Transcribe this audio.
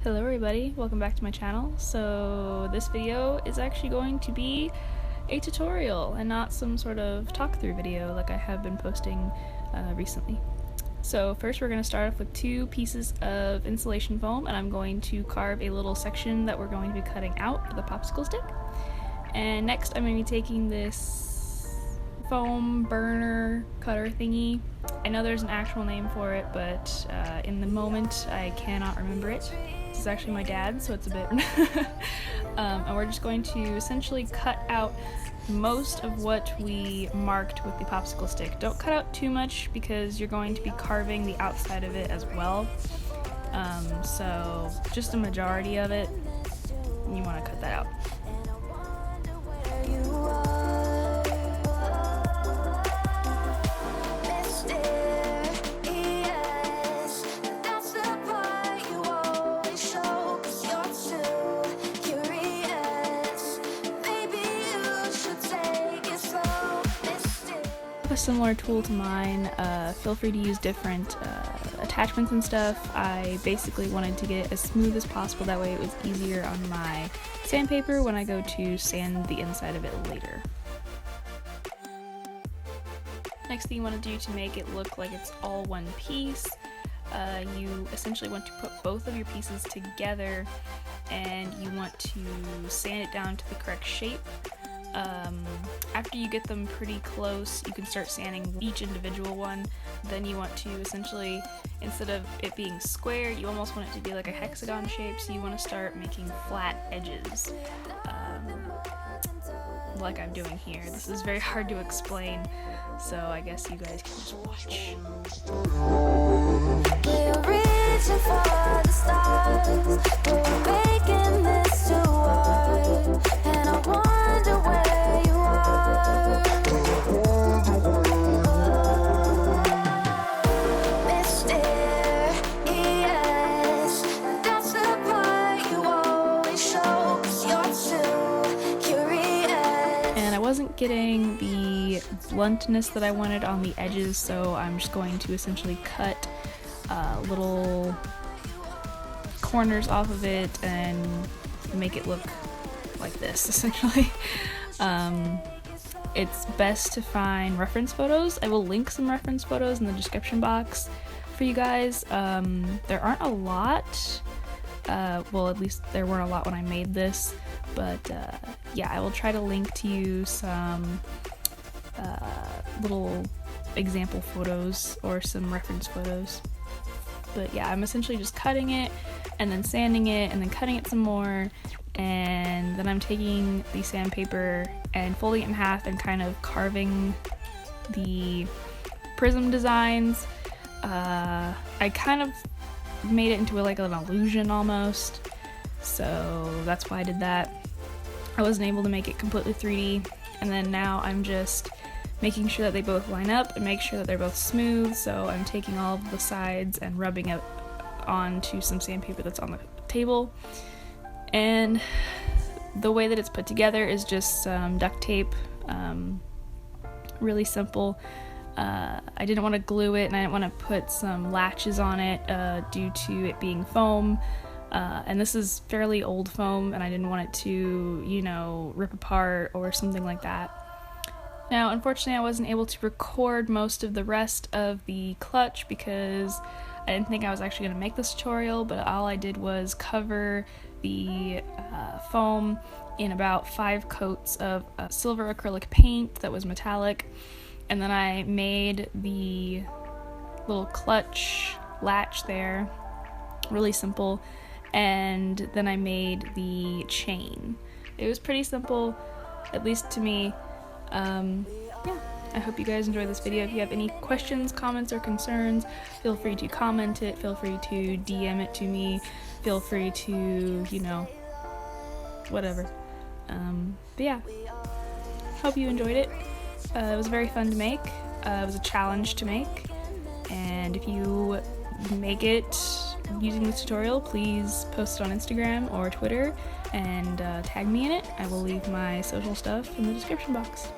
Hello everybody, welcome back to my channel. So this video is actually going to be a tutorial and not some sort of talk through video like I have been posting recently. So first we're going to start off with two pieces of insulation foam, and I'm going to carve a little section that we're going to be cutting out with a popsicle stick. And next I'm going to be taking this foam burner cutter thingy. I know there's an actual name for it, but in the moment I cannot remember it. This is actually my dad's, so it's a bit and we're just going to essentially cut out most of what we marked with the popsicle stick. Don't cut out too much because you're going to be carving the outside of it as well, so just a majority of it, you want to cut that out. A similar tool to mine, feel free to use different attachments and stuff. I basically wanted to get it as smooth as possible, that way it was easier on my sandpaper when I go to sand the inside of it later. Next thing you want to do to make it look like it's all one piece, you essentially want to put both of your pieces together and you want to sand it down to the correct shape. After you get them pretty close, you can start sanding each individual one. Then you want to essentially, instead of it being square, you almost want it to be like a hexagon shape, so you want to start making flat edges, like I'm doing here. This is very hard to explain, so I guess you guys can just watch. We're reaching for the stars, we're making this too hard, and I wonder where you are. Mysterious, that's the part you always show, 'cause you're too curious. And I wasn't getting the bluntness that I wanted on the edges, so I'm just going to essentially cut little corners off of it and make it look like this, essentially. It's best to find reference photos. I will link some reference photos in the description box for you guys. There aren't a lot, well, at least there weren't a lot when I made this, but yeah, I will try to link to you some little example photos or some reference photos. But yeah, I'm essentially just cutting it and then sanding it and then cutting it some more, and then I'm taking the sandpaper and folding it in half and kind of carving the prism designs. I kind of made it into like an illusion almost, so that's why I did that. I wasn't able to make it completely 3D, and then now I'm just making sure that they both line up and make sure that they're both smooth, so I'm taking all of the sides and rubbing it onto some sandpaper that's on the table. And the way that it's put together is just some duct tape, really simple. I didn't want to glue it and I didn't want to put some latches on it due to it being foam, and this is fairly old foam and I didn't want it to, you know, rip apart or something like that. Now, unfortunately, I wasn't able to record most of the rest of the clutch because I didn't think I was actually going to make this tutorial, but all I did was cover the foam in about 5 coats of silver acrylic paint that was metallic, and then I made the little clutch latch there, really simple, and then I made the chain. It was pretty simple, at least to me. Yeah, I hope you guys enjoyed this video. If you have any questions, comments, or concerns, feel free to comment it, feel free to DM it to me, feel free to, you know, whatever. But yeah, hope you enjoyed it. It was very fun to make. It was a challenge to make, and if you make it using this tutorial, please post it on Instagram or Twitter and tag me in it. I will leave my social stuff in the description box.